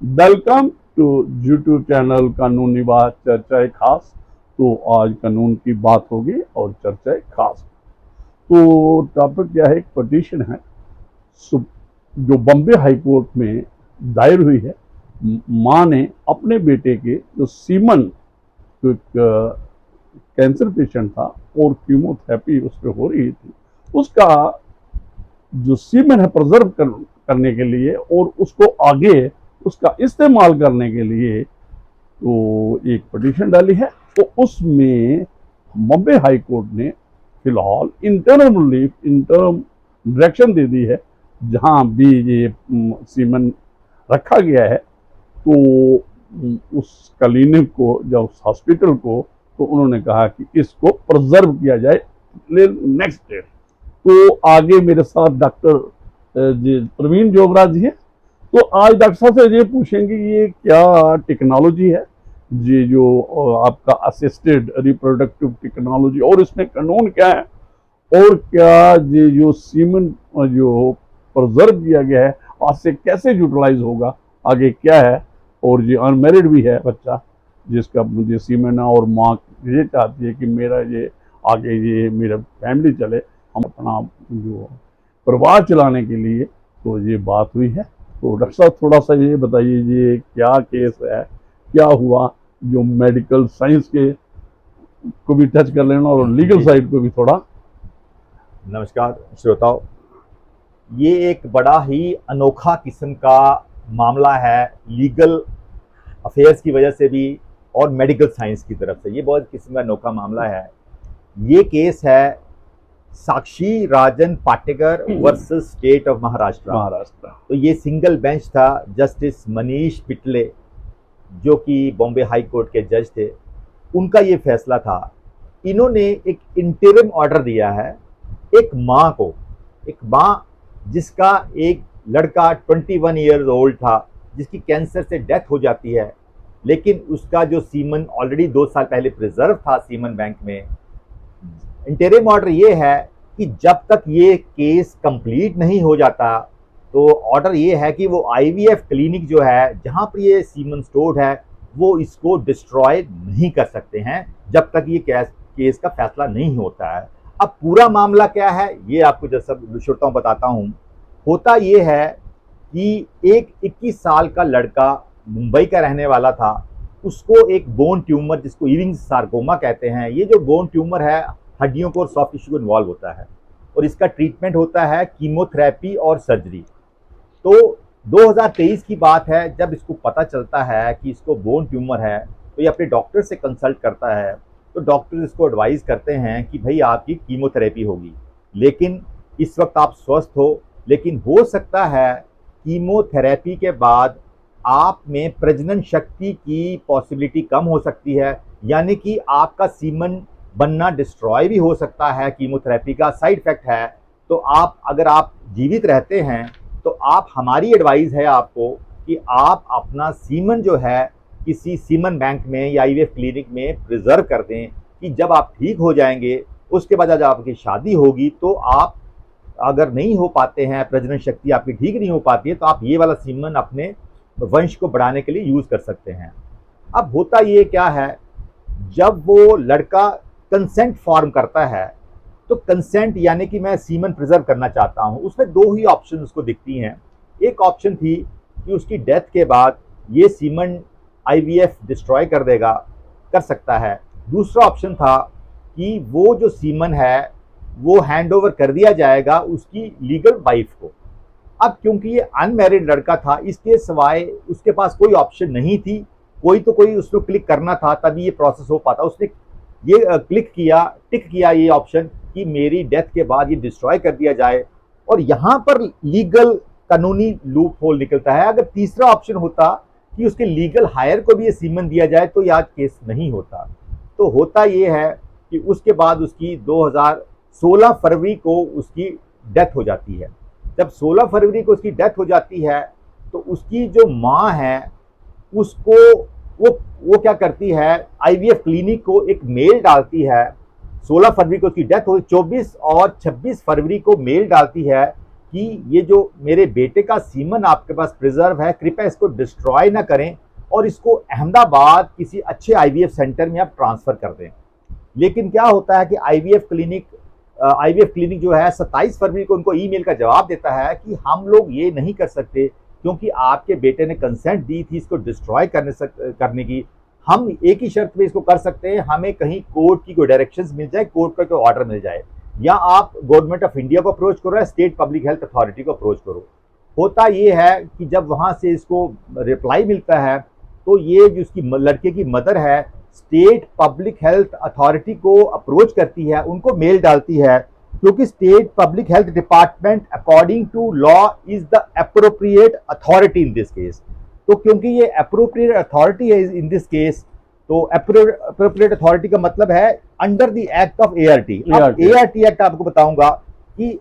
Welcome to YouTube channel कानूनी बात चर्चाएं खास। तो आज कानून की बात होगी और चर्चाएं खास। तो टॉपिक क्या है, एक पटिशन है जो बॉम्बे हाई कोर्ट में दायर हुई है। माँ ने अपने बेटे के जो सीमन, जो एक कैंसर पेशेंट था और कीमोथेरेपी उस पर हो रही थी, उसका जो सीमन है प्रिजर्व करने के लिए और उसको आगे उसका इस्तेमाल करने के लिए तो एक पटिशन डाली है। तो उसमें बॉम्बे हाई कोर्ट ने फिलहाल इंटरम रिलीफ इंटरम डायरेक्शन दे दी है। जहां भी ये सीमन रखा गया है तो उस क्लिनिक को या उस हॉस्पिटल को तो उन्होंने कहा कि इसको प्रिजर्व किया जाए नेक्स्ट डे। तो आगे मेरे साथ डॉक्टर जी प्रवीण जोगराज जी हैं। तो आज डॉक्टर साहब से ये पूछेंगे ये क्या टेक्नोलॉजी है, ये जो आपका असिस्टेड रिप्रोडक्टिव टेक्नोलॉजी, और इसमें कानून क्या है, और क्या ये जो सीमन जो प्रिजर्व किया गया है आज से कैसे यूटिलाइज होगा, आगे क्या है। और ये अनमेरिड भी है बच्चा जिसका मुझे सीमन है और माँ ये चाहती है कि मेरा ये आगे ये मेरा फैमिली चले, हम अपना जो परिवार चलाने के लिए। तो ये बात हुई है। तो डॉक्टर साहब थोड़ा सा ये बताइए ये क्या केस है, क्या हुआ, जो मेडिकल साइंस के को भी टच कर लेना और लीगल साइड को भी थोड़ा। नमस्कार श्रोताओं। ये एक बड़ा ही अनोखा किस्म का मामला है, लीगल अफेयर्स की वजह से भी और मेडिकल साइंस की तरफ से। ये बहुत किस्म का अनोखा मामला है। ये केस है Sakshi Rajan Patekar versus state of Maharashtra. तो ये सिंगल बेंच था, जस्टिस मनीष पिटले जो कि बॉम्बे हाई कोर्ट के जज थे, उनका ये फैसला था। इन्होंने एक इंटरिम ऑर्डर दिया है एक माँ जिसका एक लड़का 21 ईयर्स ओल्ड था, जिसकी कैंसर से डेथ हो जाती है, लेकिन उसका जो सीमन ऑलरेडी 2 साल पहले प्रिजर्व था सीमन बैंक में। इंटरिम ऑर्डर ये है कि जब तक ये केस कंप्लीट नहीं हो जाता, तो ऑर्डर ये है कि वो आईवीएफ क्लिनिक जो है जहां पर ये सीमन स्टोर्ड है वो इसको डिस्ट्रॉय नहीं कर सकते हैं जब तक ये केस का फैसला नहीं होता है। अब पूरा मामला क्या है ये आपको जैसा श्रोताओं बताता हूँ। होता ये है कि एक 21 साल का लड़का मुंबई का रहने वाला था, उसको एक बोन ट्यूमर जिसको इविंग सार्कोमा कहते हैं, ये जो बोन ट्यूमर है हड्डियों को और सॉफ्ट टिश्यू को इन्वॉल्व होता है और इसका ट्रीटमेंट होता है कीमोथेरेपी और सर्जरी। तो 2023 की बात है, जब इसको पता चलता है कि इसको बोन ट्यूमर है तो ये अपने डॉक्टर से कंसल्ट करता है। तो डॉक्टर इसको एडवाइस करते हैं कि भाई आपकी कीमोथेरेपी होगी, लेकिन इस वक्त आप स्वस्थ हो, लेकिन हो सकता है कीमोथेरेपी के बाद आप में प्रजनन शक्ति की पॉसिबिलिटी कम हो सकती है, यानी कि आपका सीमन बनना डिस्ट्रॉय भी हो सकता है। कीमोथेरेपी का साइड इफेक्ट है। तो अगर आप जीवित रहते हैं तो आप हमारी एडवाइस है आपको कि आप अपना सीमन जो है किसी सीमन बैंक में या आईवीएफ क्लिनिक में प्रिजर्व कर दें कि जब आप ठीक हो जाएंगे उसके बाद जब आपकी शादी होगी तो आप अगर नहीं हो पाते हैं, प्रजनन शक्ति आपकी ठीक नहीं हो पाती है, तो आप ये वाला सीमन अपने वंश को बढ़ाने के लिए यूज कर सकते हैं। अब होता ये क्या है, जब वो लड़का कंसेंट फॉर्म करता है तो कंसेंट यानी कि मैं सीमन प्रिजर्व करना चाहता हूं, उसमें 2 ही ऑप्शन उसको दिखती हैं। एक ऑप्शन थी कि उसकी डेथ के बाद ये सीमन आईवीएफ डिस्ट्रॉय कर सकता है। दूसरा ऑप्शन था कि वो जो सीमन है वो हैंड ओवर कर दिया जाएगा उसकी लीगल वाइफ को। अब क्योंकि ये अनमैरिड लड़का था, इसके सिवाय उसके पास कोई ऑप्शन नहीं थी। कोई उसको क्लिक करना था तभी ये प्रोसेस हो पाता। उसने ये टिक किया ये ऑप्शन कि मेरी डेथ के बाद ये डिस्ट्रॉय कर दिया जाए, और यहां पर लीगल कानूनी लूप होल निकलता है। अगर तीसरा ऑप्शन होता कि उसके लीगल हायर को भी ये सीमन दिया जाए तो आज केस नहीं होता। तो होता ये है कि उसके बाद उसकी 2016 फरवरी को उसकी डेथ हो जाती है। जब 16 फरवरी को उसकी डेथ हो जाती है तो उसकी जो माँ है उसको वो क्या करती है, आईवीएफ क्लिनिक को एक मेल डालती है। 16 फरवरी को उसकी डेथ हुई, 24 और 26 फरवरी को मेल डालती है कि ये जो मेरे बेटे का सीमन आपके पास प्रिजर्व है, कृपया इसको डिस्ट्रॉय ना करें और इसको अहमदाबाद किसी अच्छे आईवीएफ सेंटर में आप ट्रांसफर कर दें। लेकिन क्या होता है कि आईवीएफ क्लिनिक जो है 27 फरवरी को उनको ईमेल का जवाब देता है कि हम लोग ये नहीं कर सकते क्योंकि आपके बेटे ने कंसेंट दी थी इसको डिस्ट्रॉय करने की। हम एक ही शर्त पे इसको कर सकते हैं, हमें कहीं कोर्ट की कोई डायरेक्शंस मिल जाए, कोर्ट का कोई ऑर्डर मिल जाए, या आप गवर्नमेंट ऑफ इंडिया को अप्रोच करो या स्टेट पब्लिक हेल्थ अथॉरिटी को अप्रोच करो। होता ये है कि जब वहां से इसको रिप्लाई मिलता है तो ये जो उसकी लड़के की मदर है स्टेट पब्लिक हेल्थ अथॉरिटी को अप्रोच करती है, उनको मेल डालती है, क्योंकि state public health department according to law is the appropriate authority in this case. तो क्योंकि ये अप्रोप्रिएट अथॉरिटी है इन दिस केस, तो अप्रोप्रिएट अथॉरिटी का मतलब है under the act of ART. ART act आपको बताऊंगा कि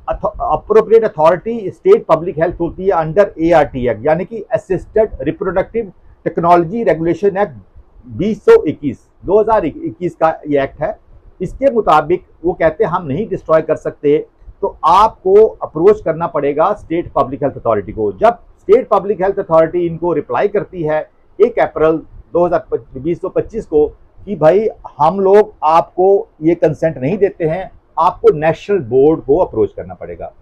appropriate authority state public health होती है अंडर एआरटी एक्ट, यानी कि assisted reproductive technology regulation act 2021 का ये एक्ट है। इसके मुताबिक वो कहते हैं हम नहीं डिस्ट्रॉय कर सकते, तो आपको अप्रोच करना पड़ेगा स्टेट पब्लिक हेल्थ अथॉरिटी को। जब स्टेट पब्लिक हेल्थ अथॉरिटी इनको रिप्लाई करती है 1 अप्रैल 2025 को कि भाई हम लोग आपको ये कंसेंट नहीं देते हैं, आपको नेशनल बोर्ड को अप्रोच करना पड़ेगा।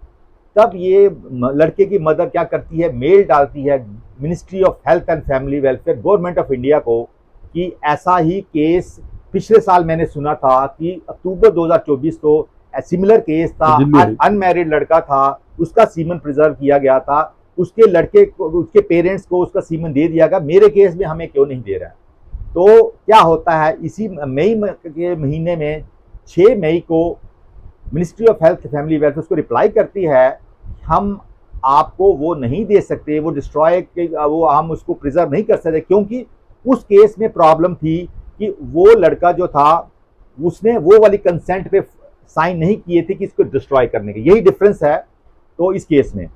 तब ये लड़के की मदर क्या करती है, मेल डालती है ministry of health and family welfare government of India को कि ऐसा ही केस पिछले साल मैंने सुना था कि अक्टूबर 2024 को सिमिलर केस था, अनमैरिड लड़का था, उसका सीमन प्रिजर्व किया गया था, उसके लड़के को उसके पेरेंट्स को उसका सीमन दे दिया गया, मेरे केस में हमें क्यों नहीं दे रहा है। तो क्या होता है, इसी मई के महीने में 6 मई को ministry of health family welfare उसको रिप्लाई करती है हम आपको वो नहीं दे सकते, वो डिस्ट्रॉय वो हम उसको प्रिजर्व नहीं कर सकते, क्योंकि उस केस में प्रॉब्लम थी कि वो लड़का जो था उसने वो वाली कंसेंट पे साइन नहीं किए थे कि इसको डिस्ट्रॉय करने के, यही डिफरेंस है तो इस केस में।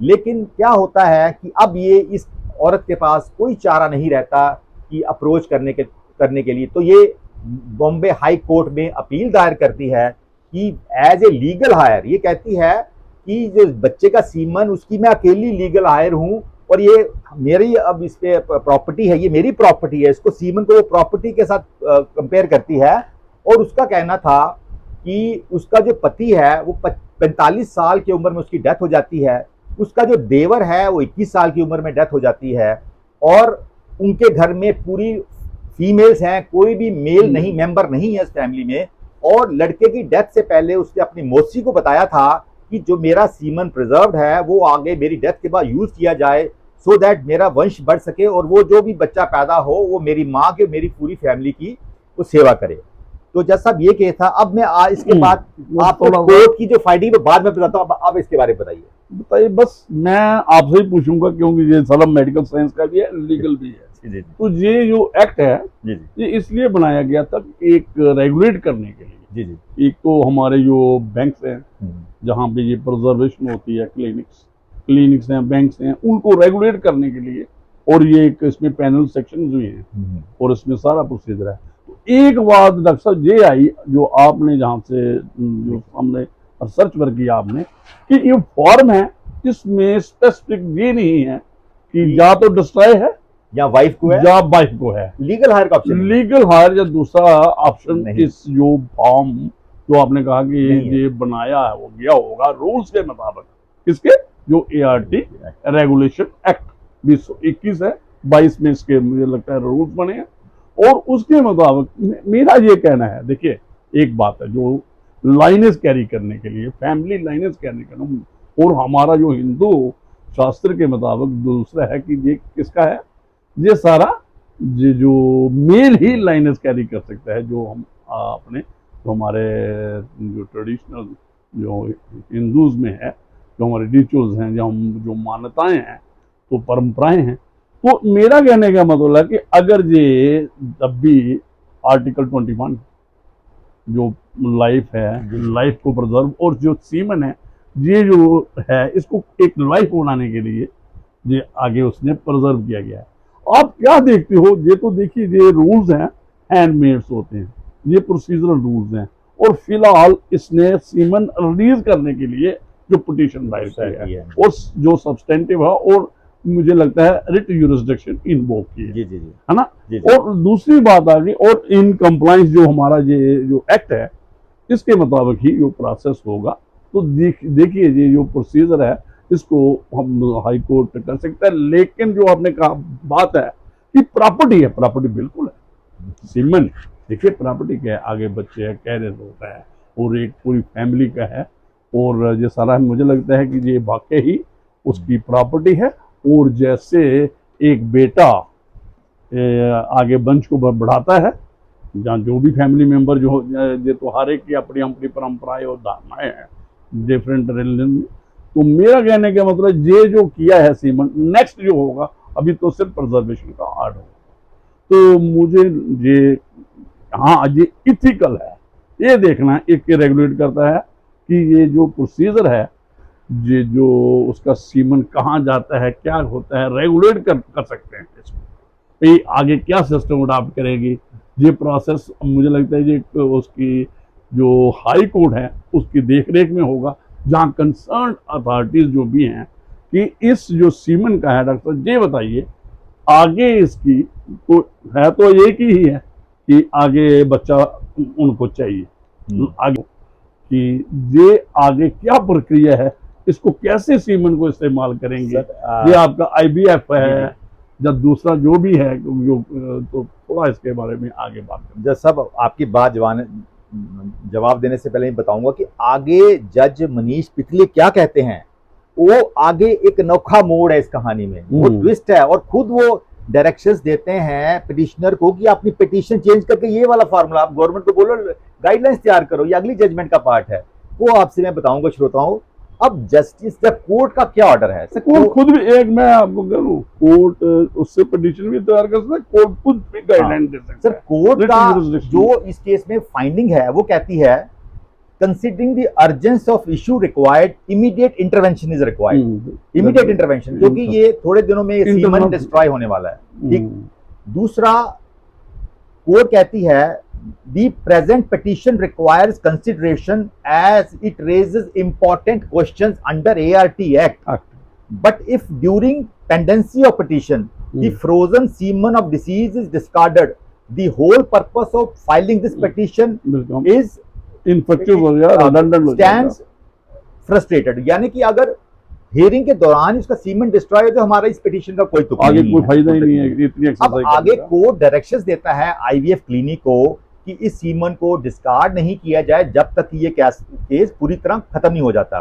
लेकिन क्या होता है कि अब ये इस औरत के पास कोई चारा नहीं रहता कि अप्रोच करने के लिए, तो ये बॉम्बे हाई कोर्ट में अपील दायर करती है कि एज ए लीगल हायर, ये कहती है कि जो बच्चे का सीमन उसकी मैं अकेली लीगल हायर हूं और ये मेरी अब इस पे प्रॉपर्टी है, ये मेरी प्रॉपर्टी है, इसको सीमन को प्रॉपर्टी के साथ कंपेयर करती है। और उसका कहना था कि उसका जो पति है वो 45 साल की उम्र में उसकी डेथ हो जाती है, उसका जो देवर है वो 21 साल की उम्र में डेथ हो जाती है, और उनके घर में पूरी फीमेल्स हैं, कोई भी मेल नहीं मेंबर नहीं है इस फैमिली में। और लड़के की डेथ से पहले उसने अपनी मौसी को बताया था कि जो मेरा सीमन प्रिजर्व्ड है वो आगे मेरी डेथ के बाद यूज किया जाए सो दैट मेरा वंश बढ़ सके और वो जो भी बच्चा पैदा हो वो मेरी माँ के मेरी पूरी फैमिली की वो सेवा करे। तो जैसा ये केस था, अब मैं इसके बाद आपको कोर्ट की जो फाइंडिंग बाद में बताता हूँ, अब इसके बारे में बताइए। बस मैं आपसे ही पूछूंगा क्योंकि ये सारा मेडिकल साइंस का भी है, लीगल भी है। जी। तो ये जो एक्ट है ये इसलिए बनाया गया था एक रेगुलेट करने के लिए। जी। एक तो हमारे जो बैंक्स हैं जहाँ पे ये प्रिजर्वेशन होती है, क्लिनिक्स हैं, बैंक्स हैं, उनको रेगुलेट करने के लिए, और ये एक इसमें पैनल सेक्शन भी हैं और इसमें सारा प्रोसीजर है। तो एक बात डॉक्टर साहब ये आई जो आपने जहाँ से जो हमने रिसर्च वर्क किया आपने कि ये फॉर्म है इसमें स्पेसिफिक ये नहीं है कि या तो डिस्ट्रॉय है या वाइफ को है या वाइफ को है, लीगल हायर का ऑप्शन, लीगल हायर या दूसरा ऑप्शन। इस जो फॉर्म जो आपने कहा कि ये बनाया है वो गया होगा रूल्स के मुताबिक, किसके, जो एआरटी रेगुलेशन एक्ट 2021 है, 22 में इसके मुझे लगता है रूल्स बने हैं, और उसके मुताबिक मेरा ये कहना है। देखिए एक बात है जो लाइनेज कैरी करने के लिए, फैमिली लाइनेज कैरी करना, और हमारा जो हिंदू शास्त्र के मुताबिक दूसरा है कि ये किसका है, ये सारा ये जो मेल ही लाइनेज कैरी कर सकता है। जो हम अपने जो हमारे जो ट्रेडिशनल जो हिंदूज में है, जो हमारे रिचुअल्स हैं, जो मान्यताएं हैं, तो परंपराएं हैं, तो मेरा कहने का मतलब है कि अगर ये जब भी आर्टिकल 21 जो लाइफ है, जो लाइफ को प्रिजर्व, और जो सीमन है ये जो है इसको एक लाइफ बनाने के लिए ये आगे उसने प्रिजर्व किया गया है। आप क्या देखते हो, ये तो देखिए ये रूल्स हैं, हैंडमेड्स होते हैं, ये प्रोसीजरल रूल्स हैं, और फिलहाल इसने सीमन रिलीज करने के लिए जो पिटीशन दायर की की है है। और जो सब्सटेंटिव है और मुझे लगता है रिट यूरिसडिक्शन इन्वोक की है, जी जी जी है ना। जी जी। और दूसरी बात आ गई, और इन कंप्लाइंस जो हमारा ये जो एक्ट है इसके मुताबिक ही जो प्रोसेस होगा। तो देखिए ये जो प्रोसीजर है इसको हम हाई कोर्ट कर सकते हैं, लेकिन जो आपने कहा बात है कि प्रॉपर्टी है, प्रॉपर्टी बिल्कुल है सीमेंट। देखिए प्रॉपर्टी क्या है, आगे बच्चे हैं, कैरियर होता है और एक पूरी फैमिली का है, और ये सारा मुझे लगता है कि ये वाकई ही उसकी प्रॉपर्टी है। और जैसे एक बेटा आगे वंश को बढ़ाता है, जहाँ जो भी फैमिली मेंबर जो ये तो हर एक की अपनी अपनी परंपराएं और धारणाएं हैं डिफरेंट रिलीजन में। तो मेरा कहने का मतलब ये जो किया है सीमेंट, नेक्स्ट जो होगा अभी तो सिर्फ प्रिजर्वेशन का आर्ट होगा। तो मुझे ये, हाँ ये इथिकल है, ये देखना एक रेगुलेट करता है कि ये जो प्रोसीजर है, ये जो उसका सीमेंट कहाँ जाता है, क्या होता है, रेगुलेट कर सकते हैं इसको। ये आगे क्या सिस्टम अडॉप्ट करेगी ये प्रोसेस, मुझे लगता है ये उसकी जो हाई कोर्ट है उसकी देखरेख में होगा, जहाँ कंसर्न अथॉरिटीज जो भी हैं कि इस जो सीमेंट का है, डॉक्टर साहब ये बताइए आगे इसकी तो है तो एक ही है कि आगे बच्चा उनको चाहिए आगे, कि ये आगे क्या प्रक्रिया है, इसको कैसे सीमेंट को इस्तेमाल करेंगे। ये आपका IVF है जब दूसरा जो भी है जो, तो थोड़ा इसके बारे में आगे बात करें। जज साहब आपकी बात जवाब देने से पहले मैं बताऊंगा कि आगे जज मनीष पिथले क्या कहते हैं, वो आगे एक अनोखा मोड़ है इस कहानी में, वो ट्विस्ट है, और खुद वो डायरेक्शंस देते हैं पिटिशनर को कि अपनी पिटीशन चेंज करके ये वाला फार्मूला आप गवर्नमेंट को बोलो, गाइडलाइंस तैयार करो, ये अगली जजमेंट का पार्ट है। वो आपसे मैं बताऊंगा श्रोताओं। अब जस्टिस जब कोर्ट का क्या ऑर्डर है, कोर्ट खुद भी एक, मैं आपको करूं, कोर्ट उससे पिटीशन भी तैयार कर सकता है, कोर्ट खुद भी गाइडलाइन दे सकता है। सर कोर्ट का जो इस केस में फाइंडिंग है वो कहती है considering the urgence of issue required immediate intervention is required, immediate intervention, क्योंकि ये थोड़े दिनों में सीमेंट डिस्ट्रॉय होने वाला है। ठीक। दूसरा कोर्ट कहती है the present petition requires consideration as it raises important questions under ART Act. But if during pendency of petition the frozen semen of deceased is discarded, the whole purpose of filing this petition is ineffective हो गया, redundant हो stands frustrated। यानी कि अगर hearing के दौरान इसका cement destroy है तो हमारा इस पिटीशन का कोई तुक आगे कोई फायदा ही नहीं है इतनी अब आगे कोर्ट डायरेक्शंस देता है IVF क्लिनिक को कि इस सीमन को डिस्कार्ड नहीं किया जाए जब तक ये केस पूरी तरह खत्म नहीं हो जाता।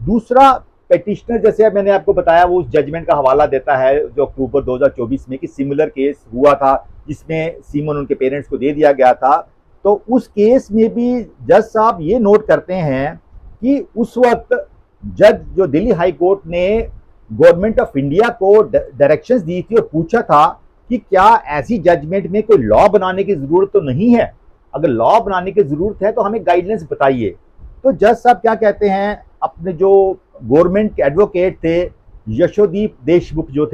दूसरा पेटिशनर, जैसे मैंने आपको बताया, वो उस जजमेंट का हवाला देता है जो अक्टूबर 2024 में कि सिमिलर केस हुआ था जिसमें सीमन उनके पेरेंट्स को दे दिया गया था। तो उस केस में भी जज साहब ये नोट करते हैं कि उस वक्त जज जो दिल्ली हाई कोर्ट ने गवर्नमेंट ऑफ इंडिया को डायरेक्शंस दी थी और पूछा था कि क्या ऐसी जजमेंट में कोई लॉ बनाने की जरूरत तो नहीं है, अगर लॉ बनाने की जरूरत है तो हमें गाइडलाइंस बताइए। तो जज साहब क्या कहते हैं, अपने जो गवर्नमेंट के एडवोकेट थे यशोदीप देशमुख जो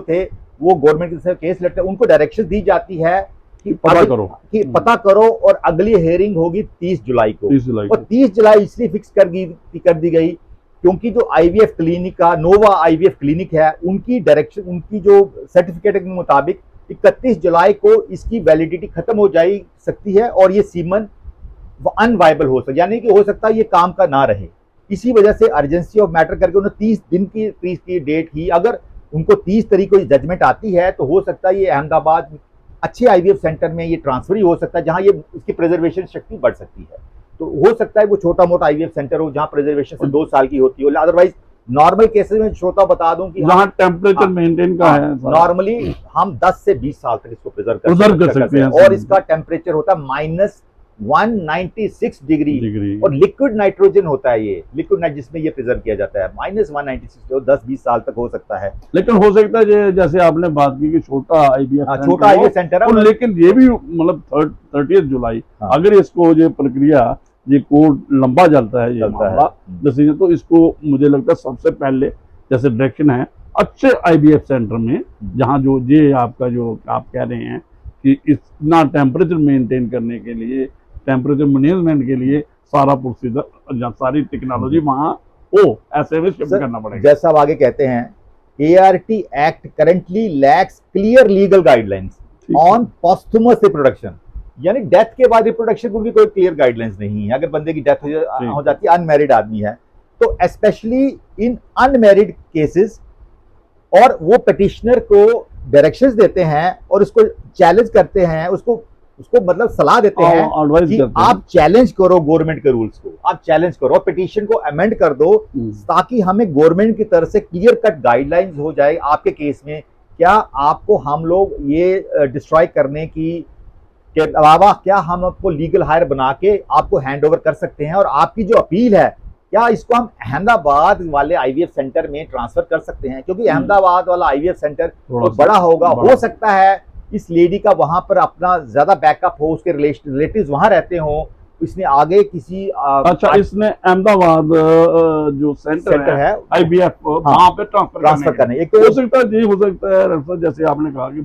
थे वो गवर्नमेंट के केस लड़ते, उनको डायरेक्शन दी जाती है कि पता करो और अगली हियरिंग होगी 30 जुलाई को। और 30 जुलाई इसलिए फिक्स कर दी गई क्योंकि जो IVF क्लिनिक का नोवा IVF क्लिनिक है उनकी डायरेक्शन, उनकी जो सर्टिफिकेट के मुताबिक 31 जुलाई को इसकी वैलिडिटी खत्म हो सकती है और ये सीमन अनवाइबल हो सकता, यानी कि हो सकता है ये काम का ना रहे। इसी वजह से अर्जेंसी ऑफ मैटर करके उन्होंने 30 दिन की डेट की। अगर उनको 30 तारीख को जजमेंट आती है तो हो सकता है ये अहमदाबाद अच्छे IVF सेंटर में ये ट्रांसफर ही हो सकता है जहां ये इसकी प्रिजर्वेशन शक्ति बढ़ सकती है। तो हो सकता है वो छोटा मोटा IVF सेंटर हो जहां प्रिजर्वेशन से 2 साल की होती हो। अदरवाइज नॉर्मल केसेस में श्रोता बता दूं कि जहां टेम्परेचर मेंटेन का है नॉर्मली हम 10 से 20 साल तक इसको प्रिजर्व कर सकते हैं और इसका टेम्परेचर होता है -196 डिग्री और लिक्विड नाइट्रोजन होता है, ये लिक्विड जिसमें ये प्रिजर्व किया जाता है -196 और 10-20 साल तक हो सकता है। लेकिन हो सकता है जैसे आपने बात की कि छोटा IVF सेंटर है, लेकिन ये भी मतलब 30 जुलाई अगर इसको ये प्रक्रिया ये कोर्ट लंबा चलता है ये मामला डिसीजन, तो इसको मुझे लगता है सबसे पहले जैसे डायरेक्शन है अच्छे IVF सेंटर में जहाँ जो ये आपका जो आप कह रहे हैं कि इतना टेम्परेचर मेंटेन करने के लिए, टेम्परेचर मैनेजमेंट के लिए सारा प्रोसीजर या सारी टेक्नोलॉजी वहाँ हो ऐसे में शिफ्ट सर, करना पड़ेगा। जैसा अब आगे कहते हैं, ART act currently lakhs clear legal guidelines ठीक ऑन पोस्थुमस रिप्रोडक्शन, यानी डेथ के बाद रिप्रोडक्शन की उनकी कोई क्लियर गाइडलाइंस नहीं है। अगर बंदे की डेथ हो जाती है, अनमैरिड आदमी है, तो स्पेशली इन अनमैरिड केसेस, और वो पिटिशनर को डायरेक्शंस देते हैं और उसको चैलेंज करते हैं, उसको मतलब सलाह देते हैं एडवाइस कि करते हैं। आप चैलेंज करो गवर्नमेंट के रूल्स को, आप चैलेंज करो और पिटीशन को अमेंड कर दो, ताकि हमें गवर्नमेंट की तरफ से क्लियर कट गाइडलाइंस हो जाए। आपके केस में क्या आपको हम लोग ये डिस्ट्रॉय करने के अलावा क्या हम आपको लीगल हायर बना के आपको हैंड ओवर कर सकते हैं, और आपकी जो अपील है क्या इसको हम अहमदाबाद वाले IVF सेंटर में ट्रांसफर कर सकते हैं, क्योंकि अहमदाबाद वाला IVF सेंटर तो बड़ा होगा, हो सकता है इस लेडी का वहां पर अपना ज्यादा बैकअप हो, उसके रिलेटिव्स वहां रहते हो, इसने आगे किसी अच्छा, इसने अहमदाबाद जो सेंटर है IVF वहां पे ट्रांसफर करने, एक तो हो सकता है जी, हो सकता है डॉक्टर, जैसे आपने कहा कि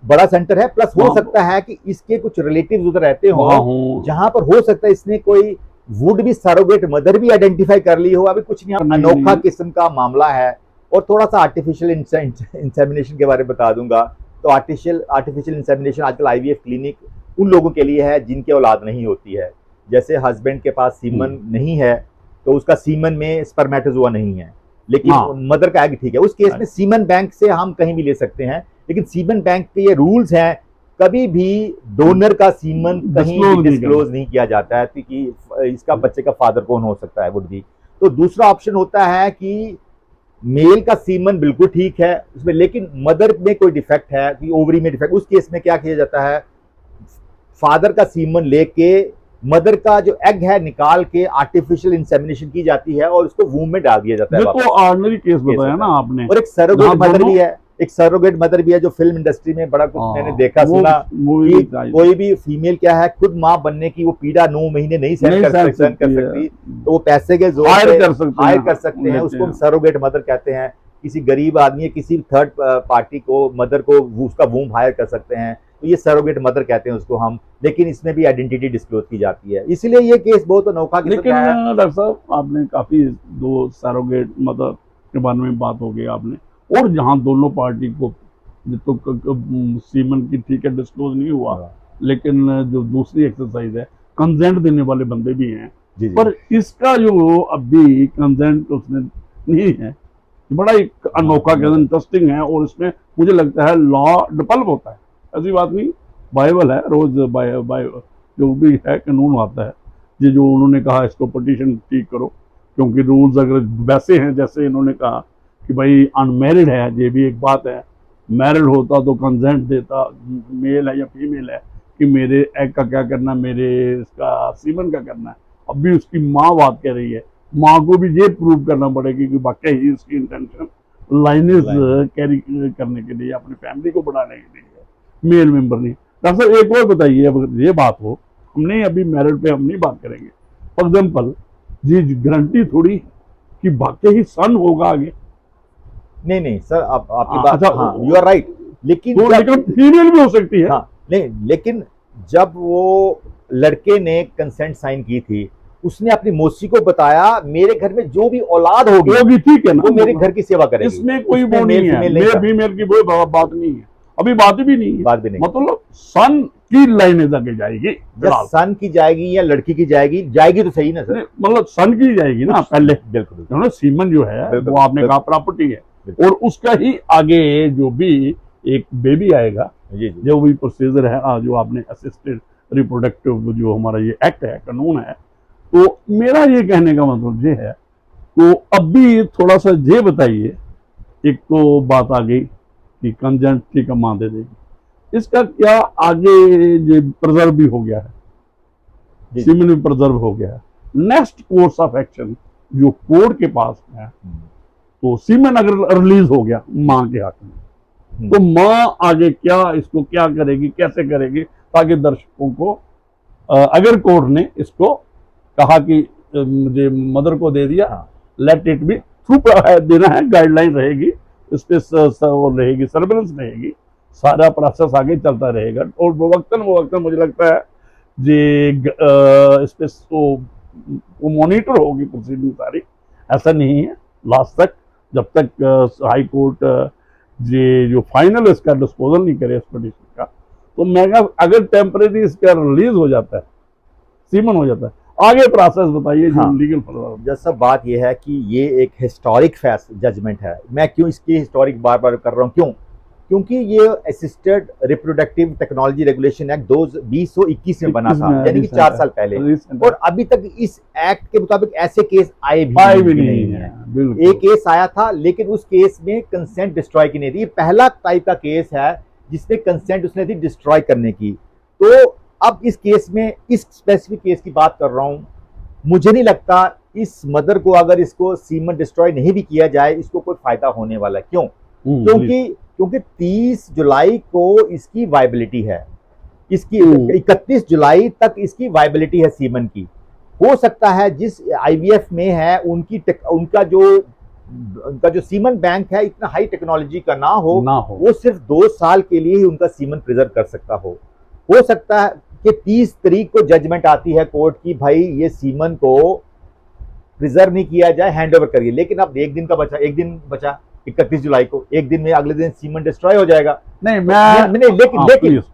बड़ा सेंटर है, प्लस हो सकता है कि इसके कुछ रिलेटिव्स उधर रहते हो, जहां पर हो सकता है इसने कोई वुड भी सरोगेट मदर भी आइडेंटिफाई कर ली हो। अभी कुछ नहीं, अनोखा किस्म का मामला है। और थोड़ा सा आर्टिफिशियल इंसेमिनेशन के बारे में बता दूंगा। तो आर्टिफिशियल इंसेमिनेशन आजकल IVF क्लिनिक उन लोगों के लिए है जिनके औलाद नहीं होती है। जैसे हस्बैंड के पास सीमन नहीं है, तो उसका सीमन में स्पर्मेटोजोआ नहीं है, लेकिन मदर का एग ठीक है, उस केस में सीमन बैंक से हम कहीं भी ले सकते हैं। लेकिन सीमन बैंक के ये रूल्स हैं, कभी भी डोनर का सीमन कहीं डिस्क्लोज नहीं किया जाता है कि इसका बच्चे का फादर कौन हो सकता है, वुड बी। तो दूसरा ऑप्शन होता है कि मेल का सीमन बिल्कुल ठीक है उसमें, लेकिन मदर में कोई डिफेक्ट है कि ओवरी में डिफेक्ट, उस केस में क्या किया जाता है, फादर का सीमन लेके मदर का जो एग है निकाल के आर्टिफिशियल इंसेमिनेशन की जाती है और उसको वूम में डाल दिया जाता है। तो ऑर्डिनरी केस बताया ना आपने। और एक सरोगेट मदर भी है, एक सरोगेट मदर भी है जो फिल्म इंडस्ट्री में बड़ा कुछ मैंने देखा सुना कि कोई भी फीमेल क्या है, खुद माँ बनने की वो पीड़ा 9 महीने नहीं सहन कर सकती, तो वो पैसे के जोर हायर कर सकते हैं, उसको हम सरोगेट मदर कहते हैं। किसी गरीब आदमी, किसी थर्ड पार्टी को, मदर को उसका वूम हायर कर सकते हैं, तो ये सरोगेट मदर कहते हैं उसको हम। लेकिन इसमें भी आइडेंटिटी डिस्क्लोज की जाती है, इसीलिए ये केस बहुत अनोखा किस्म का है। लेकिन डॉक्टर साहब, आपने काफी दो सरोगेट मदर के बारे में बात हो गई आपने, और जहां दोनों पार्टी को तो सीमन की ठीक है डिस्क्लोज नहीं हुआ, लेकिन जो दूसरी एक्सरसाइज है कंसेंट देने वाले बंदे भी हैं, पर इसका जो अभी कंसेंट उसने नहीं है, बड़ा एक अनोखा इंटरेस्टिंग है। और इसमें मुझे लगता है लॉ डेवलप होता है, ऐसी बात नहीं, बाइबल है, रोज जो भी है कानून आता है, ये जो उन्होंने कहा इसको पिटीशन ठीक करो, क्योंकि रूल्स अगर वैसे हैं जैसे इन्होंने कहा कि भाई अनमैरिड है, ये भी एक बात है, मैरिड होता तो कंसेंट देता, मेल है या फीमेल है, कि मेरे एग का क्या करना, मेरे इसका सीमन का करना है। अब भी उसकी माँ बात कह रही है, माँ को भी ये प्रूव करना पड़ेगा कि वाकई ही उसकी इंटेंशन लाइनेज कैरी करने के लिए, अपनी फैमिली को बढ़ाने के लिए, मेल मेंबर नहीं। डॉक्टर साहब एक और बताइए, अगर ये बात हो, हमने अभी मैरिड पे हम नहीं बात करेंगे, फॉर एग्जाम्पल जी गारंटी थोड़ी कि वाकई ही सन होगा आगे। नहीं सर, आपकी बात, हाँ यू आर राइट, लेकिन फीमेल भी हो सकती है। हाँ, नहीं, लेकिन जब वो लड़के ने कंसेंट साइन की थी, उसने अपनी मौसी को बताया मेरे घर में जो भी औलाद होगी ठीक है ना, वो मेरे घर की सेवा करेगी, इसमें कोई वो नहीं है, मेल फीमेल की वो बात नहीं है, अभी बात भी नहीं है, मतलब सन की लाइनें आगे जाएगी, सन की जाएगी या लड़की की जाएगी तो सही ना सर, मतलब सन की जाएगी ना पहले, बिल्कुल। सीमन जो है वो आपने कहा प्रॉपर्टी है, और उसका ही आगे जो भी एक बेबी आएगा, जो भी प्रोसीजर है, जो आपने असिस्टेड रिप्रोडक्टिव जो हमारा ये एक्ट है, कानून है, तो मेरा ये कहने का मतलब ये है, तो अब भी थोड़ा सा ये बताइए, एक तो बात आ गई कि कंसेंट ठीक है मां दे देगी, इसका क्या आगे ये प्रिजर्व भी हो गया है, सीमन भी प्रिजर्व हो गया है, नेक्स्ट कोर्स ऑफ एक्शन जो कोर्ट के पास है, तो सीमन अगर रिलीज हो गया मां के हक में, तो मां आगे क्या इसको क्या करेगी, कैसे करेगी, ताकि दर्शकों को अगर कोर्ट ने इसको कहा कि मुझे मदर को दे दिया, लेट इट बी थ्रू देना है, गाइडलाइन रहेगी, इस पे वो रहेगी, सर्वेलेंस रहेगी, सारा प्रोसेस आगे चलता रहेगा, और वो वक्तन मुझे लगता है जे इस पे तो वो मॉनिटर होगी प्रोसीडिंग सारी। ऐसा नहीं है लास्ट तक, जब तक हाई कोर्ट ये जो फाइनल इसका डिस्पोजल नहीं करे इस पिटीशन का, तो मैं अगर टेम्परेरी इसका रिलीज हो जाता है, सीमन हो जाता है, आगे प्रोसेस बताइए जो लीगल फर्दर। जब सब बात यह है कि ये एक हिस्टोरिक जजमेंट है। मैं क्यों इसकी हिस्टोरिक बार बार कर रहा हूँ, क्योंकि ये assisted reproductive technology regulation act 2021 में बना था, यानी कि 4 साल पहले, और अभी तक इस एक्ट के मुताबिक ऐसे केस आए भी नहीं है। एक केस आया था, लेकिन उस केस में कंसेंट डिस्ट्रॉय की नहीं थी। ये पहला टाइप का केस है जिसमें कंसेंट उसने थी डिस्ट्रॉय करने की। तो अब इस केस में, इस स्पेसिफिक केस की बात कर रहा हूं, मुझे नहीं लगता इस मदर को अगर इसको सीमन डिस्ट्रॉय नहीं भी किया जाए इसको कोई फायदा होने वाला है। क्यों? क्योंकि 30 जुलाई को इसकी वायबिलिटी है, इसकी 31 जुलाई तक इसकी वायबिलिटी है सीमन की। हो सकता है जिस आईवीएफ में है उनका जो सीमन बैंक है इतना हाई टेक्नोलॉजी का ना हो, वो सिर्फ 2 साल के लिए ही उनका सीमन प्रिजर्व कर सकता हो सकता है कि 30 तारीख को जजमेंट आती है कोर्ट की, भाई ये सीमन को प्रिजर्व नहीं किया जाए, हैंड ओवर करिए। लेकिन अब एक दिन बचा 31 जुलाई को, एक दिन में अगले दिन सीमन डिस्ट्रॉय हो जाएगा।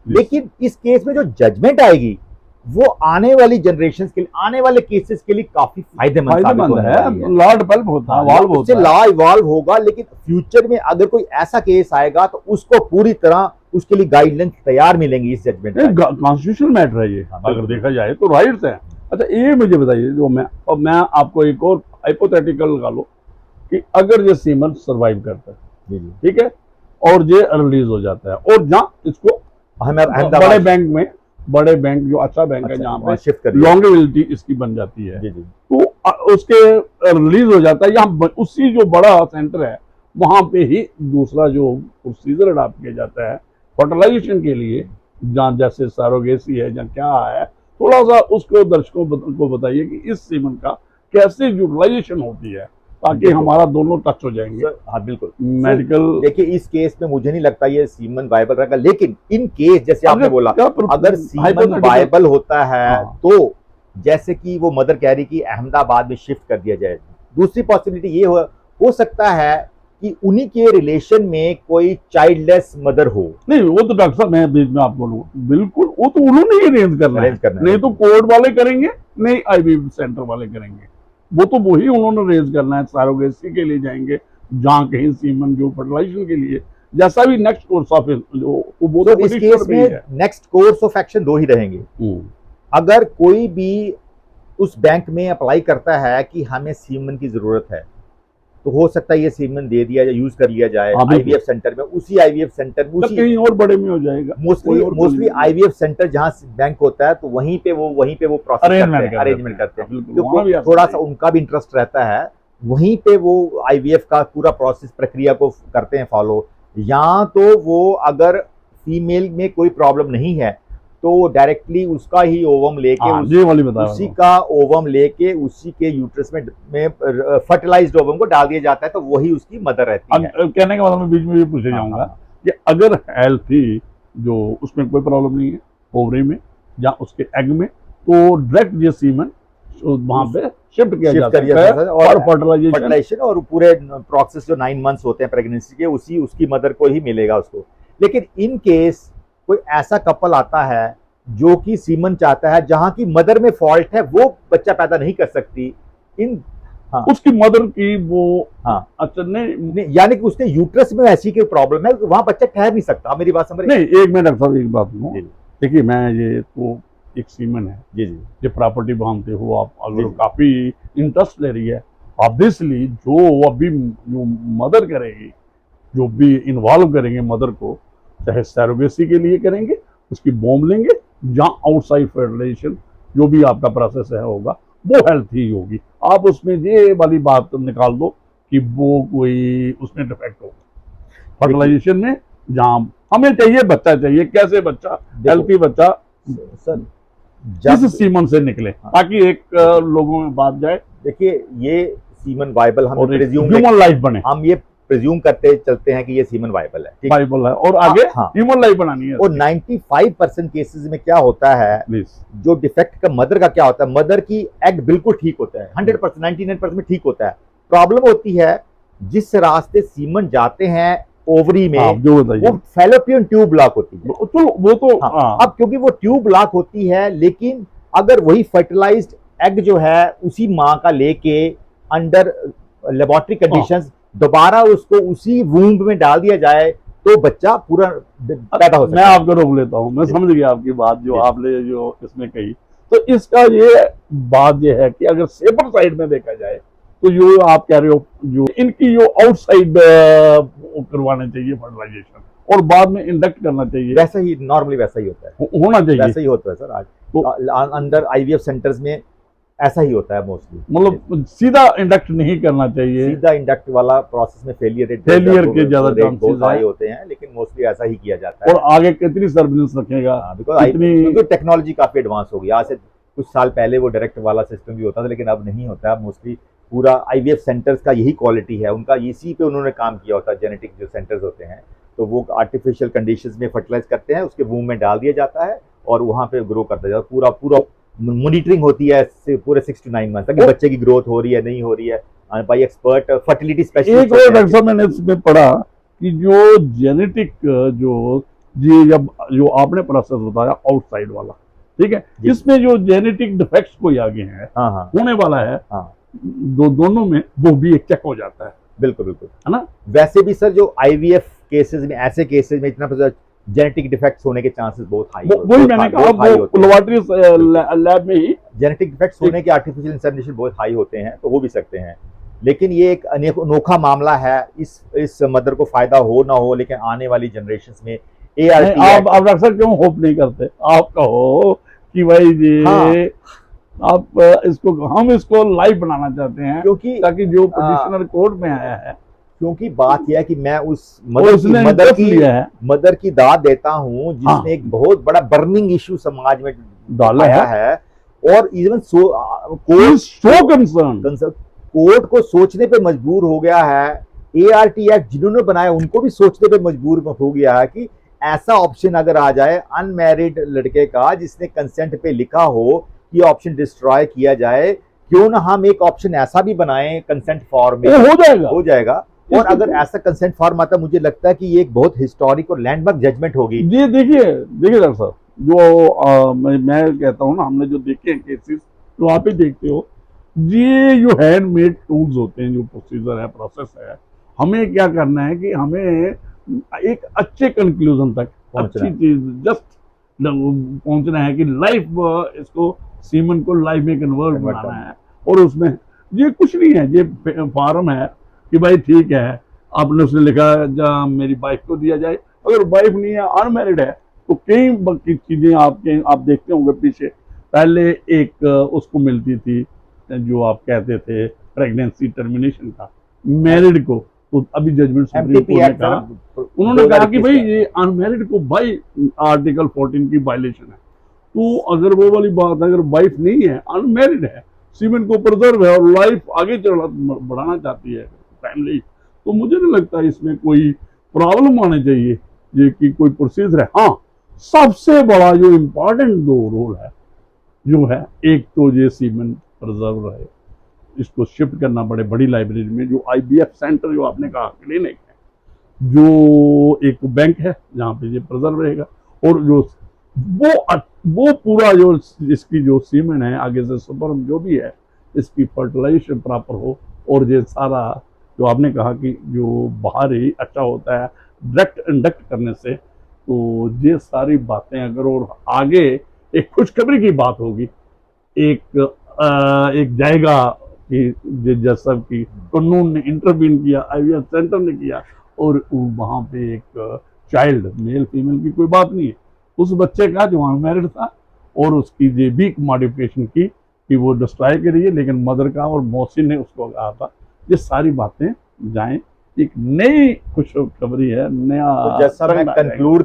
लेकिन इस केस में जो जजमेंट आएगी वो आने वाली जनरेशन के लिए, आने वाले केसेस के लिए काफी फायदेमंद है। लॉ डेवलप होता है, लॉ इवॉल्व होगा, लेकिन फ्यूचर में अगर कोई ऐसा केस आएगा तो उसको पूरी तरह उसके लिए गाइडलाइंस तैयार मिलेंगी इस जजमेंट में। कॉन्स्टिट्यूशनल मैटर है ये, अगर देखा जाए तो राइट्स है। अच्छा ये मुझे बताइए, जो मैं आपको एक और हाइपोथेटिकल लगा लो कि अगर ये सीमन सर्वाइव करता है, ठीक है, और ये रिलीज हो जाता है, और जहाँ इसको बड़े बैंक जो अच्छा बैंक है जहाँ पे शिफ्ट कर लॉन्गेविलिटी इसकी बन जाती है, तो उसके रिलीज हो जाता है, यहाँ उसी जो बड़ा सेंटर है वहां पे ही दूसरा जो प्रोसीजर अडॉप्ट किया जाता है फर्टिलाइजेशन के लिए, जहाँ जैसे सरोगेसी है या क्या है, थोड़ा सा उसको दर्शकों को बताइए कि इस सीमन का कैसे यूटिलाइजेशन होती है, ताकि हमारा दोनों टच हो जाएंगे। हाँ बिल्कुल। मेडिकल देखिए इस केस में मुझे नहीं लगता ये सीमन वायबल रहेगा, लेकिन इन केस जैसे आपने बोला अगर सीमन वायबल होता है तो जैसे कि वो मदर कह रही कि अहमदाबाद में शिफ्ट कर दिया जाए। दूसरी पॉसिबिलिटी ये हो सकता है कि उन्हीं के रिलेशन में कोई चाइल्डलेस मदर हो। नहीं वो तो डॉक्टर साहब मैं बीच में आपको बिल्कुल, वो तो उन्होंने ही अरेंज करना है, नहीं तो कोर्ट वाले करेंगे, नहीं आईवीएफ सेंटर वाले करेंगे, वो तो वही उन्होंने रेज करना है। सरोगेसी के लिए जाएंगे, जहाँ कहीं सीमन जो फर्टिलाइजेशन के लिए, जैसा भी नेक्स्ट कोर्स ऑफ वो तो इस केस में नेक्स्ट कोर्स ऑफ एक्शन 2 ही रहेंगे। अगर कोई भी उस बैंक में अप्लाई करता है कि हमें सीमन की जरूरत है, तो हो सकता है ये सीमन दे दिया जाए, यूज कर लिया जाए आईवीएफ सेंटर में, उसी आईवीएफ सेंटर में, कहीं और बड़े में हो जाएगा। मोस्टली आईवीएफ सेंटर जहां बैंक होता है तो वहीं पे वो प्रोसेस अरेंजमेंट करते हैं, तो थोड़ा सा उनका भी इंटरेस्ट रहता है, वहीं पे वो आईवीएफ का पूरा प्रोसेस प्रक्रिया को करते हैं फॉलो। या तो वो अगर फीमेल में कोई प्रॉब्लम नहीं है तो डायरेक्टली उसका ही ओवम लेके उसी का ओवम लेके उसी के यूट्रस में फर्टिलाइज्ड ओवम को डाल दिया जाता है, तो वही उसकी मदर रहती है। कहने का मतलब मैं बीच में ये पूछे जाऊंगा कि अगर हेल्थी जो उसमें कोई प्रॉब्लम नहीं है ओवरी में या उसके एग में, तो डायरेक्ट ये सीमन वहां पे शिफ्ट किया जाता है और फर्टिलाइजेशन और पूरे प्रोसेस जो 9 मंथ्स होते हैं प्रेगनेंसी के, उसकी मदर को ही मिलेगा उसको। लेकिन इन केस कोई ऐसा कपल आता है जो कि सीमन चाहता है, जहां की मदर में फॉल्ट है, वो बच्चा पैदा नहीं कर सकती, उसकी मदर की वो अच्छा नहीं, यानी कि उसके यूट्रस में ऐसी कोई प्रॉब्लम है, वहां बच्चा ठहर नहीं सकता। मेरी बात समझ नहीं? एक मिनट डॉक्टर साहब एक बात कहूं, देखिए मैं ये तो एक सीमन है ये प्रॉपर्टी बांधते हो आप, अगर काफी इंटरेस्ट ले रही है, ऑब्वियसली जो अभी जो मदर करेगी, जो भी इन्वॉल्व करेंगे मदर को, चाहे सरोगेसी के लिए करेंगे, उसकी बॉम्ब लेंगे, जहाँ आउटसाइड फर्टिलाइजेशन जो भी आपका प्रोसेस है होगा वो हेल्थ ही होगी। आप उसमें ये वाली बात निकाल दो कि वो कोई उसमें डिफेक्ट हो फर्टिलाइजेशन में, जहाँ हमें चाहिए बच्चा चाहिए, कैसे बच्चा, हेल्थी बच्चा सर जिस सीमन से निकले, ताकि एक लोगों में बात जाए। देखिए ये सीमन वाइबल हम ह्यूमन लाइफ बने, हम ये प्रिज्यूम करते चलते हैं कि ये सीमन वाइबल है, ठीक है? बाइबल है और आगे हाँ। ह्यूमन लाइफ बनानी है। और 95% केसेस में क्या होता है, प्लीज जो डिफेक्ट का मदर का क्या होता है, मदर की एग बिल्कुल ठीक होता है, 100% 99% में ठीक होता है। प्रॉब्लम होती है जिस रास्ते सीमन जाते हैं ओवरी में, आप जो वो बताइए फैलोपियन ट्यूब ब्लॉक होती है। तो वो तो हाँ, हाँ, अब क्योंकि वो ट्यूब ब्लॉक होती है, लेकिन अगर वही फर्टिलाइज्ड एग जो है उसी माँ का लेके अंडर लेबोरेटरी कंडीशंस दोबारा उसको उसी वूम्ब में डाल दिया जाए तो बच्चा पूरा पैदा हो सकता मैं है। आपको रोक लेता हूँ, मैं समझ गया आपकी बात जो जी। आपने जो इसमें कही। तो इसका ये बात ये है कि अगर सेपर साइड में देखा जाए तो जो आप कह रहे हो जो इनकी जो आउटसाइड करवाना चाहिए फर्टिलाइजेशन और बाद में इंडक्ट करना चाहिए, वैसा ही नॉर्मली वैसा ही होता है, होना चाहिए। वैसा ही होता है सर। आज तो अंदर आईवीएफ सेंटर्स में ऐसा ही होता है मोस्टली, मतलब सीधा इंडक्ट नहीं करना चाहिए, सीधा इंडक्ट वाला प्रोसेस में फेलियर के ज्यादा चांसेस बहुत हाई है होते हैं, लेकिन मोस्टली ऐसा ही किया जाता है। और आगे कितनी सर्विलेंस रखेगा, क्योंकि टेक्नोलॉजी काफी एडवांस हो गई। आज से कुछ साल पहले वो डायरेक्ट वाला सिस्टम भी होता था, लेकिन अब नहीं होता है। मोस्टली पूरा आईवीएफ सेंटर्स का यही क्वालिटी है उनका, इसी पे उन्होंने काम किया होता है। जेनेटिक जो सेंटर्स होते हैं तो वो आर्टिफिशियल कंडीशंस में फर्टिलाइज करते हैं, उसके वूम में डाल दिया जाता है और वहां पे ग्रो करता जाता है। पूरा पूरा मॉनिटरिंग होती है पूरे 6 to 9 मंथ तक, बच्चे की ग्रोथ हो रही है नहीं हो रही है, बाई एक्सपर्ट फर्टिलिटी स्पेशलिस्ट। एक और डॉक्टर साहब मैंने इसमें पढ़ा कि जो जेनेटिक जो ये जब जो आपने प्रोसेस बताया आउटसाइड वाला, ठीक है, इसमें जो जेनेटिक डिफेक्ट्स कोई आगे हैं होने वाला है, दोनों में वो भी एक चेक हो जाता है। बिल्कुल बिल्कुल, है ना? वैसे भी सर जो आईवीएफ केसेस में, ऐसे केसेस में इतना जेनेटिक डिफेक्ट्स होने के चांसेस बहुत हाई वही मैंने कहा, वो लेबोरेटरी लैब में ही जेनेटिक डिफेक्ट्स होने के आर्टिफिशियल इंसेमिनेशन बहुत हाई होते हैं, तो हो भी सकते हैं। लेकिन ये एक अनोखा मामला है, इस मदर को फायदा हो ना हो, लेकिन आने वाली जनरेशंस में ART आप डॉक्टर साहब क्यों होप नहीं करते? आप कहो कि भाई जी आप हम इसको लाइव बनाना चाहते हैं, क्योंकि ताकि जो पिटिशनर कोर्ट में आया है, क्योंकि बात यह है कि मैं उस मदर की दाद देता हूं जिसने एक बहुत बड़ा बर्निंग इशू समाज में डाला है और इवन कोर्ट को सोचने पे मजबूर हो गया है। ART एक्ट जिन्होंने बनाया उनको भी सोचने पे मजबूर हो गया है कि ऐसा ऑप्शन अगर आ जाए अनमैरिड लड़के का जिसने कंसेंट पे लिखा हो कि ऑप्शन डिस्ट्रॉय किया जाए, क्यों ना हम एक ऑप्शन ऐसा भी बनाएं कंसेंट फॉर्म में, हो जाएगा। और अगर ऐसा कंसेंट फॉर्म आता, मुझे लगता है कि ये एक बहुत हिस्टोरिक और लैंडमार्क जजमेंट होगी। ये देखिए डॉक्टर साहब, जो मैं कहता हूँ ना, हमने जो देखे हैं केसेस, तो आप ही देखते हो, ये जो हैंडमेड टूल्स होते हैं, जो प्रोसीजर है, प्रोसेस है, हमें क्या करना है कि हमें एक अच्छे कंक्लूजन तक, अच्छी चीज जस्ट पहुंचना है कि लाइफ इसको सीमन को लाइफ में कन्वर्ट बनाना है। और उसमें ये कुछ नहीं है, ये फॉर्म है कि भाई ठीक है, आपने उसने लिखा मेरी वाइफ को दिया जाए। अगर वाइफ नहीं है, अनमैरिड है, तो कई चीजें आप देखते होंगे पीछे, पहले एक उसको मिलती थी जो आप कहते थे प्रेगनेंसी टर्मिनेशन का, मैरिड को, तो अभी जजमेंट सुप्रीम कोर्ट ने कहा, उन्होंने कहा कि भाई ये अनमैरिड को भाई आर्टिकल 14 की वायलेशन है। तो अगर वो वाली बात, अगर वाइफ नहीं है, अनमैरिड है, सीमेन को प्रिजर्व है और लाइफ आगे बढ़ाना चाहती है फैमिली, तो मुझे नहीं लगता इसमें कोई प्रॉब्लम आने चाहिए ये कि कोई प्रोसीजर है। हाँ, सबसे बड़ा जो इम्पोर्टेंट दो रोल है जो है, एक तो ये सीमेन प्रिजर्व रहे, इसको शिफ्ट करना पड़े बड़ी लाइब्रेरी में, जो IVF सेंटर जो आपने कहा क्लिनिक है, जो एक बैंक है जहाँ पे ये प्रिजर्व रहेगा, और जो वो पूरा जो इसकी जो सीमेन है, आगे से स्पर्म जो भी है, इसकी फर्टिलाइजेशन प्रॉपर हो, और ये सारा जो आपने कहा कि जो बाहर ही अच्छा होता है डायरेक्ट इंडक्ट करने से, तो ये सारी बातें अगर, और आगे एक खुशखबरी की बात होगी, एक जाएगा कि जैसा कि कानून ने इंटरवीन किया, IVF सेंटर ने किया, और वहाँ पे एक चाइल्ड, मेल फीमेल की कोई बात नहीं है, उस बच्चे का जो अनमैरिड था, और उसकी ये भी मॉडिफिकेशन की कि वो डिस्ट्रॉय करिए, लेकिन मदर का और मौसी ने उसको कहा था। ये सारी बातें जाएं, एक नई खुशखबरी है, नया। तो जैसा मैं कंक्लूड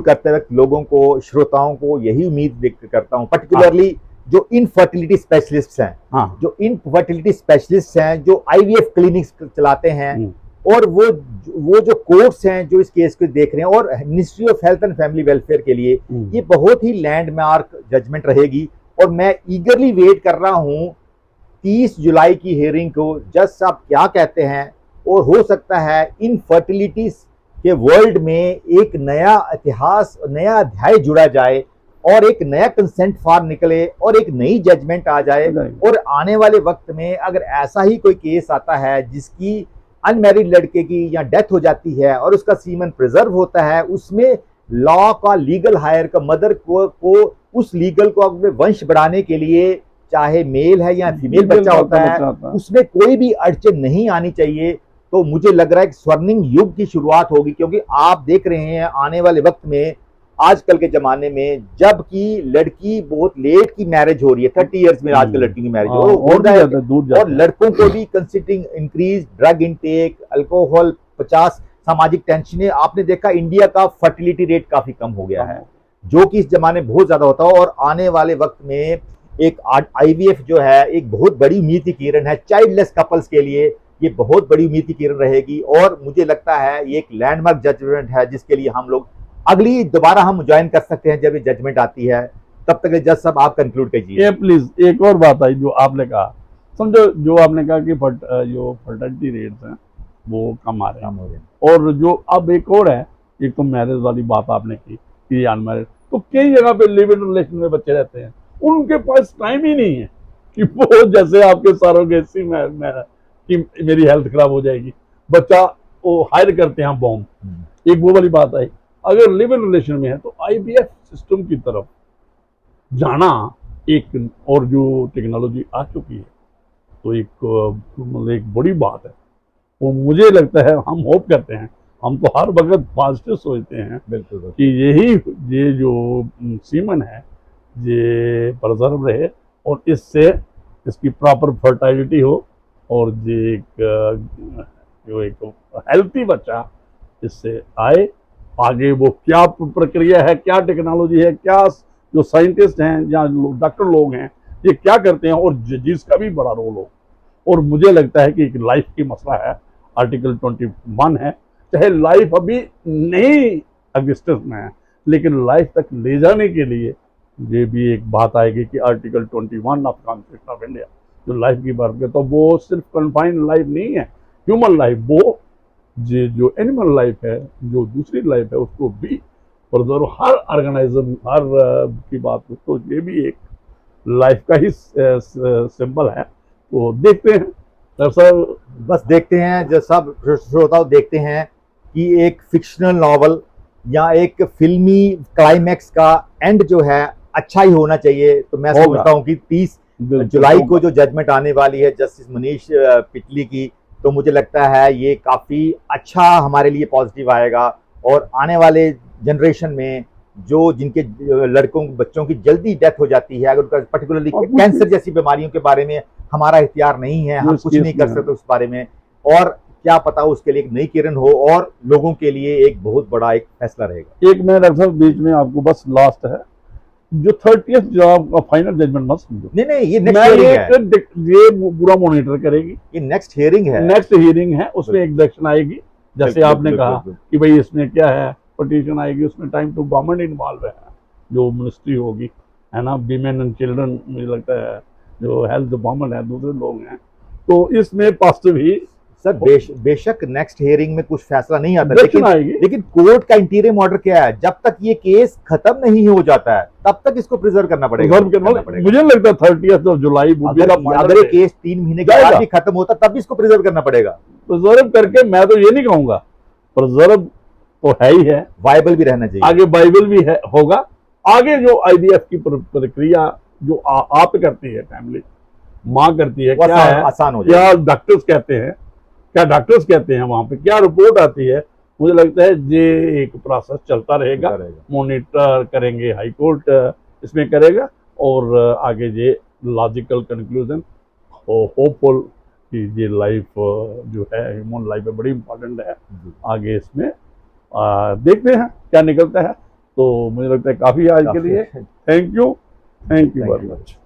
करते वक्त लोगों को, श्रोताओं को यही उम्मीद करता हूँ, पर्टिकुलरली जो इनफर्टिलिटी स्पेशलिस्ट हैं, हाँ जो इनफर्टिलिटी स्पेशलिस्ट हैं, जो आईवीएफ क्लिनिक्स चलाते हैं, और वो जो कोर्ट्स हैं जो इस केस को देख रहे हैं, और ministry of health and family welfare के लिए ये बहुत ही लैंडमार्क जजमेंट रहेगी। और मैं ईगरली वेट कर रहा हूं 30 जुलाई की हियरिंग को, जज साहब क्या कहते हैं। और हो सकता है इनफर्टिलिटी के वर्ल्ड में एक नया इतिहास, नया अध्याय जुड़ा जाए, और एक नया कंसेंट फॉर्म निकले, और एक नई जजमेंट आ जाए। और आने वाले वक्त में अगर ऐसा ही कोई केस आता है जिसकी अनमैरिड लड़के की या डेथ हो जाती है और उसका सीमन प्रिजर्व होता है, उसमें लॉ का लीगल हायर का मदर को उस लीगल को अपने वंश बढ़ाने के लिए, चाहे मेल है या फीमेल बच्चा होता है, उसमें कोई भी अड़चन नहीं आनी चाहिए। तो मुझे लग रहा है कि स्वर्णिम युग की शुरुआत होगी, क्योंकि आप देख रहे हैं आने वाले वक्त में, आजकल के जमाने में, जबकि लड़की बहुत लेट की मैरिज हो रही है, 30 इयर्स में आजकल लड़की की मैरिज हो रहा है, और लड़कों को भी considering increase drug intake, alcohol, 50 सामाजिक टेंशनें, आपने देखा इंडिया का फर्टिलिटी रेट काफी कम हो गया है, जो कि इस जमाने में बहुत ज्यादा होता है। और आने वाले वक्त में एक आईवीएफ जो है एक बहुत बड़ी उम्मीद की किरण है चाइल्डलेस कपल्स के लिए, ये बहुत बड़ी उम्मीद की किरण रहेगी। और मुझे लगता है ये एक लैंडमार्क जजमेंट है जिसके लिए हम लोग अगली दोबारा हम ज्वाइन कर सकते हैं जब ये जजमेंट आती है। तब तक जज साहब आप कंक्लूड कीजिए। प्लीज एक और बात आई जो आपने कहा, समझो जो आपने कहा कि जो फर्टिलिटी रेट्स हैं वो कम आ रहे हैं, और जो अब एक और है, एक तो मैरिज वाली बात आपने की कि अनमैरिड, तो कई जगह पे लिव इन रिलेशन में बच्चे रहते हैं, उनके पास टाइम ही नहीं है कि वो जैसे आपके सरोगेसी में कि मेरी हेल्थ खराब हो जाएगी, बच्चा वो हायर करते हैं बॉम्ब। एक वो वाली बात आई। अगर लिव इन रिलेशन में है तो आईवीएफ सिस्टम की तरफ जाना एक, और जो टेक्नोलॉजी आ चुकी है तो एक मतलब एक बड़ी बात है। वो मुझे लगता है, हम होप करते हैं, हम तो हर वक्त पॉजिटिव सोचते हैं बिल्कुल कि ये जो सीमन है ये प्रिजर्व रहे, और इससे इसकी प्रॉपर फर्टिलिटी हो, और ये एक हेल्थी बच्चा इससे आए। आगे वो क्या प्रक्रिया है, क्या टेक्नोलॉजी है, क्या जो साइंटिस्ट हैं या डॉक्टर लोग हैं ये क्या करते हैं, और जजेस का भी बड़ा रोल हो। और मुझे लगता है कि एक लाइफ की मसला है, आर्टिकल 21 है, चाहे लाइफ अभी नहीं एग्जिस्टेंस में है, लेकिन लाइफ तक ले जाने के लिए ये भी एक बात आएगी कि article 21 of constitution of India जो लाइफ की बात करता है, तो वो सिर्फ कन्फाइंड लाइफ नहीं है ह्यूमन लाइफ, वो जो एनिमल लाइफ है, जो दूसरी लाइफ है, उसको भी प्रिजर्व, हर ऑर्गेनाइज्म हर की बात हो, तो ये भी एक लाइफ का ही सिंबल है। तो देखते हैं सर, बस देखते हैं, जो सब श्रोता देखते हैं कि एक फिक्शनल नॉवल या एक फिल्मी क्लाइमैक्स का एंड जो है अच्छा ही होना चाहिए। तो मैं समझता हूँ कि 30 जुलाई को जो जजमेंट आने वाली है जस्टिस मनीष पिटली की, तो मुझे लगता है ये काफ़ी अच्छा हमारे लिए पॉजिटिव आएगा। और आने वाले जनरेशन में जो जिनके लड़कों बच्चों की जल्दी डेथ हो जाती है, अगर उनका पर्टिकुलरली कैंसर जैसी बीमारियों के बारे में हमारा इख्तियार नहीं है, हम कुछ नहीं कर सकते उस बारे में, और क्या पता उसके लिए एक नई किरण हो और लोगों के लिए एक बहुत बड़ा एक फैसला रहेगा। एक मैं डॉक्टर साहब बीच में आपको बस लास्ट है, जो 30th जो आपका फाइनल जजमेंट मत समझो, नहीं ये नेक्स्ट हियरिंग है, ये पूरा मॉनिटर करेगी, ये नेक्स्ट हियरिंग है, नेक्स्ट हियरिंग है, उसमें एक डायरेक्शन आएगी, जैसे आपने कहा कि भाई इसमें क्या है, पिटीशन आएगी, उसमें टाइम टू गवर्नमेंट इन्वॉल्व है, जो मिनिस्ट्री होगी, है ना, वीमेन एंड चिल्ड्रन, मुझे लगता है जो हेल्थ डिपार्टमेंट है, दूसरे लोग हैं, तो इसमें पॉजिटिव ही सर बेशक नेक्स्ट हियरिंग में कुछ फैसला नहीं आता, लेकिन कोर्ट का इंटीरियम ऑर्डर क्या है, जब तक ये केस खत्म नहीं हो जाता है तब तक इसको प्रिजर्व करना पड़ेगा। मुझे लगता है 30 जुलाई अगर ये केस 3 महीने के बाद भी खत्म होता तब इसको प्रिजर्व करना पड़ेगा। प्रिजर्व करके मैं तो ये नहीं कहूंगा, प्रिजर्व तो है ही है, वाइबल भी रहना चाहिए, आगे वाइबल भी है होगा। आगे जो आईवीएफ की प्रक्रिया जो आप करती है, फैमिली माँ करती है, क्या है आसान हो जाए, क्या डॉक्टर्स कहते हैं वहां पे, क्या रिपोर्ट आती है, मुझे लगता है ये एक प्रोसेस चलता रहेगा, मॉनिटर करेंगे, हाई कोर्ट इसमें करेगा, और आगे ये लॉजिकल कंक्लूजन, होपफुल कि ये लाइफ जो है ह्यूमन लाइफ में बड़ी इंपॉर्टेंट है, आगे इसमें देखते हैं क्या निकलता है। तो मुझे लगता है काफी आज के लिए थैंक यू वेरी मच।